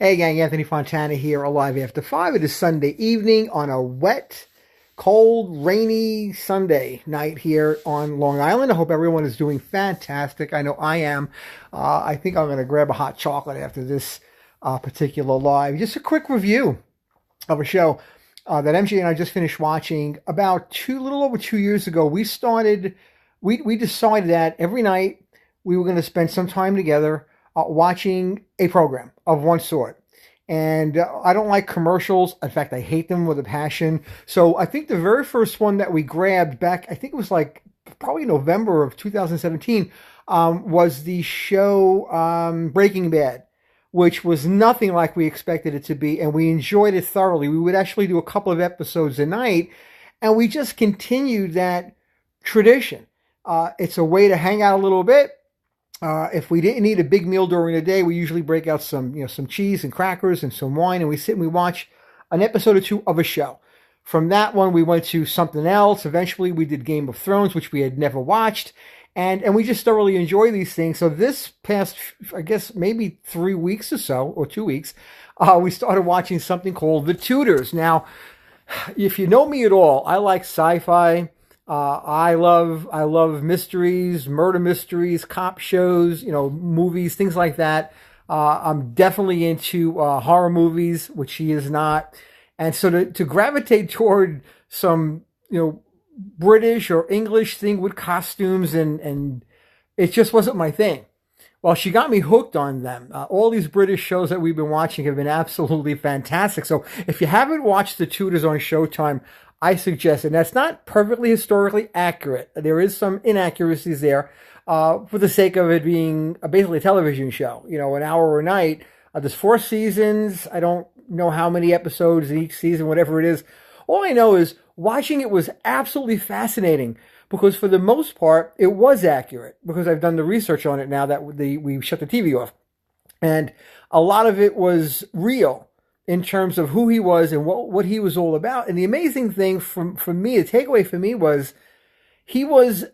Hey gang, Anthony Fontana here, alive after 5. It is Sunday evening on a wet, cold, rainy Sunday night here on Long Island. I hope everyone is doing fantastic. I know I am. I think I'm going to grab a hot chocolate after this particular live. Just a quick review of a show that MJ and I just finished watching about little over 2 years ago. We decided that every night we were going to spend some time together watching a program of one sort. And I don't like commercials. In fact, I hate them with a passion. So I think the very first one that we grabbed back, I think it was like probably November of 2017, was the show Breaking Bad, which was nothing like we expected it to be. And we enjoyed it thoroughly. We would actually do a couple of episodes a night. And we just continued that tradition. It's a way to hang out a little bit. If we didn't eat a big meal during the day, we usually break out some cheese and crackers and some wine, and we sit and we watch an episode or two of a show. From that one, we went to something else. Eventually, we did Game of Thrones, which we had never watched, and we just thoroughly enjoy these things. So this past, I guess, maybe 3 weeks or so, or 2 weeks, we started watching something called The Tudors. Now, if you know me at all, I like sci-fi. I love mysteries, murder mysteries, cop shows, movies, things like that. I'm definitely into horror movies, which he is not. And so to gravitate toward some, British or English thing with costumes and it just wasn't my thing. Well, she got me hooked on them. All these British shows that we've been watching have been absolutely fantastic. So if you haven't watched The Tudors on Showtime, I suggest, and that's not perfectly historically accurate. There is some inaccuracies there for the sake of it being basically a television show, an hour a night. There's 4 seasons. I don't know how many episodes in each season, whatever it is. All I know is watching it was absolutely fascinating because for the most part, it was accurate because I've done the research on it now that we shut the TV off. And a lot of it was real in terms of who he was and what he was all about. And the amazing thing for me, the takeaway for me was he was,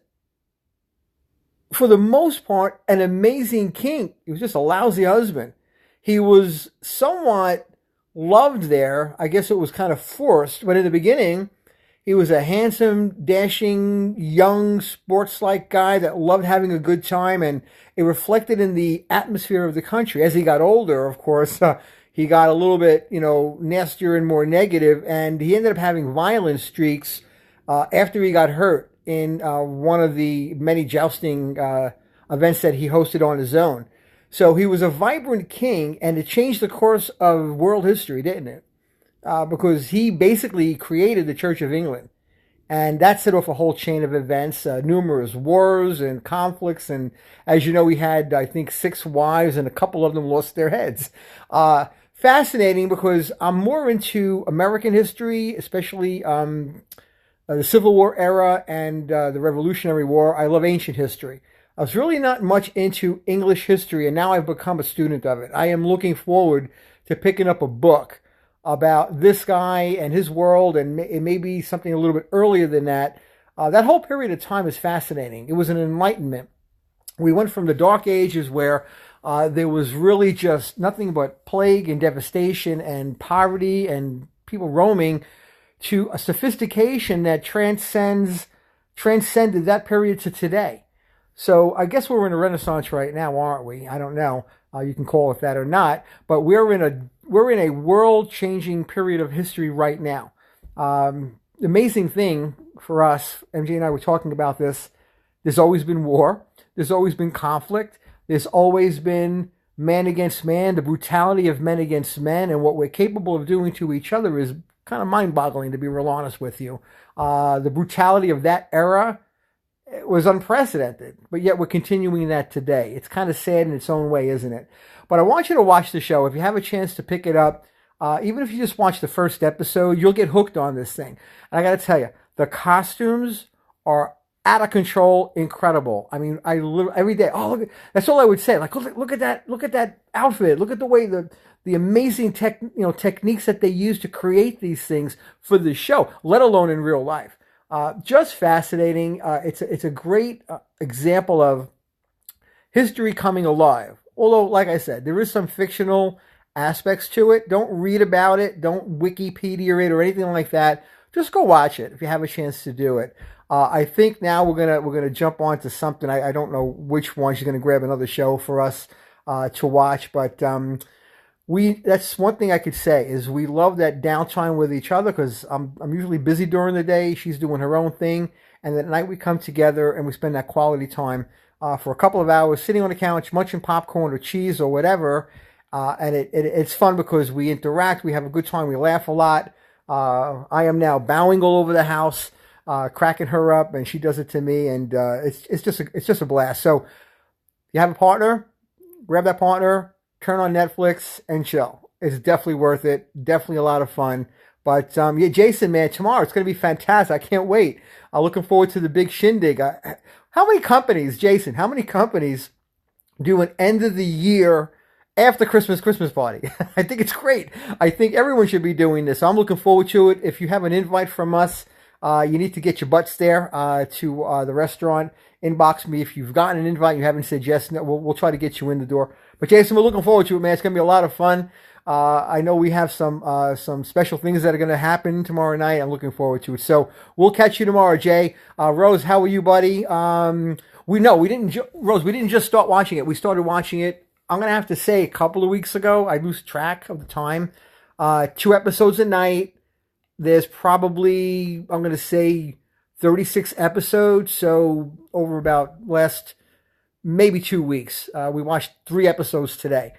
for the most part, an amazing king. He was just a lousy husband. He was somewhat loved there. I guess it was kind of forced, but in the beginning, he was a handsome, dashing, young, sports-like guy that loved having a good time, and it reflected in the atmosphere of the country. As he got older, of course, he got a little bit, nastier and more negative, and he ended up having violent streaks after he got hurt in one of the many jousting events that he hosted on his own. So he was a vibrant king, and it changed the course of world history, didn't it? Because he basically created the Church of England. And that set off a whole chain of events, numerous wars and conflicts. And as you know, he had, I think, 6 wives, and a couple of them lost their heads. Fascinating because I'm more into American history, especially the Civil War era and the Revolutionary War. I love ancient history. I was really not much into English history, and now I've become a student of it. I am looking forward to picking up a book about this guy and his world, and it may be something a little bit earlier than that. That whole period of time is fascinating. It was an enlightenment. We went from the Dark Ages where there was really just nothing but plague and devastation and poverty and people roaming to a sophistication that transcended that period to today. So I guess we're in a renaissance right now, aren't we? I don't know. You can call it that or not, but we're in a world-changing period of history right now. The amazing thing for us, MJ and I were talking about this, there's always been war. There's always been conflict. There's always been man against man, the brutality of men against men, and what we're capable of doing to each other is kind of mind-boggling, to be real honest with you. The brutality of that era was unprecedented, but yet we're continuing that today. It's kind of sad in its own way, isn't it? But I want you to watch the show. If you have a chance to pick it up, even if you just watch the first episode, you'll get hooked on this thing. And I got to tell you, the costumes are out of control, incredible. I mean, I live every day. Oh, look, that's all I would say. Like, look at that outfit. Look at the way the amazing techniques that they use to create these things for the show, let alone in real life. Just fascinating. It's a great example of history coming alive. Although, like I said, there is some fictional aspects to it. Don't read about it. Don't Wikipedia it or anything like that. Just go watch it if you have a chance to do it. I think now we're gonna jump on to something. I don't know which one. She's gonna grab another show for us to watch, but that's one thing I could say is we love that downtime with each other because I'm usually busy during the day. She's doing her own thing, and at night we come together and we spend that quality time for a couple of hours sitting on the couch, munching popcorn or cheese or whatever. And it's fun because we interact, we have a good time, we laugh a lot. I am now bowing all over the house, cracking her up, and she does it to me, and it's just a blast. So you have a partner, grab that partner, turn on Netflix, and chill. It's definitely worth it. Definitely a lot of fun. But yeah, Jason, man, tomorrow it's going to be fantastic. I can't wait. I'm looking forward to the big shindig. How many companies, Jason? How many companies do an end of the year after Christmas party? I think it's great. I think everyone should be doing this. I'm looking forward to it. If you have an invite from us, you need to get your butts there to the restaurant. Inbox me if you've gotten an invite and you haven't said yes. No, we'll try to get you in the door. But Jason, we're looking forward to it, man. It's going to be a lot of fun. I know we have some special things that are going to happen tomorrow night. I'm looking forward to it. So we'll catch you tomorrow, Jay. Rose, how are you, buddy? Rose, we didn't just start watching it. We started watching it, I'm going to have to say, a couple of weeks ago. I lose track of the time. 2 episodes a night. There's probably, I'm going to say, 36 episodes. So over about last maybe 2 weeks, we watched 3 episodes today.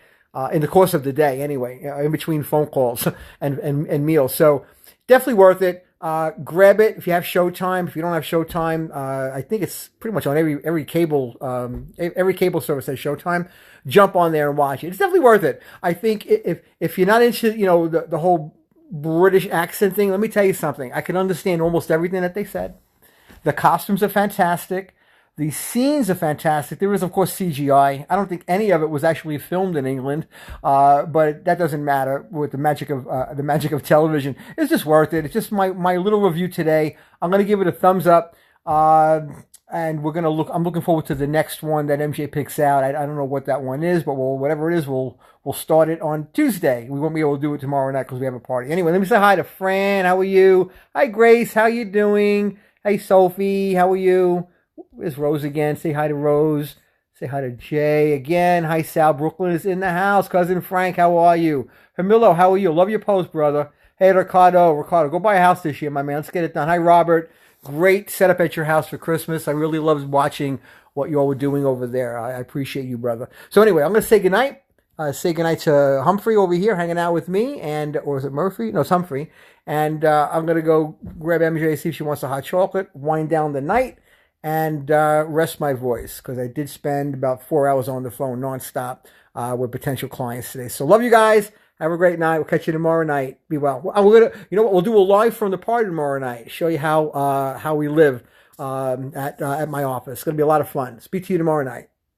In the course of the day, anyway, in between phone calls and meals. So definitely worth it. Grab it if you have Showtime. If you don't have Showtime, I think it's pretty much on every cable service has Showtime. Jump on there and watch it. It's definitely worth it. I think if you're not into the whole British accent thing, let me tell you something. I can understand almost everything that they said. The costumes are fantastic. The scenes are fantastic. There is, of course, CGI. I don't think any of it was actually filmed in England, but that doesn't matter with the magic of television. It's just worth it. It's just my little review today. I'm going to give it a thumbs up, and we're going to look. I'm looking forward to the next one that MJ picks out. I don't know what that one is, but whatever it is, we'll start it on Tuesday. We won't be able to do it tomorrow night because we have a party. Anyway, let me say hi to Fran. How are you? Hi, Grace. How you doing? Hey, Sophie. How are you? Where's Rose again? Say hi to Rose. Say hi to Jay again. Hi, Sal. Brooklyn is in the house. Cousin Frank, how are you? Camilo, how are you? Love your post, brother. Hey, Ricardo, go buy a house this year, my man. Let's get it done. Hi, Robert. Great setup at your house for Christmas. I really loved watching what you all were doing over there. I appreciate you, brother. So anyway, I'm going to say goodnight. Say goodnight to Humphrey over here hanging out with me. Or is it Murphy? No, it's Humphrey. And I'm going to go grab MJ, see if she wants a hot chocolate, wind down the night, and rest my voice because I did spend about 4 hours on the phone nonstop with potential clients today. So love you guys. Have a great night. We'll catch you tomorrow night. Be well. We're gonna, you know what? We'll do a live from the party tomorrow night. Show you how we live at my office. It's gonna be a lot of fun. Speak to you tomorrow night.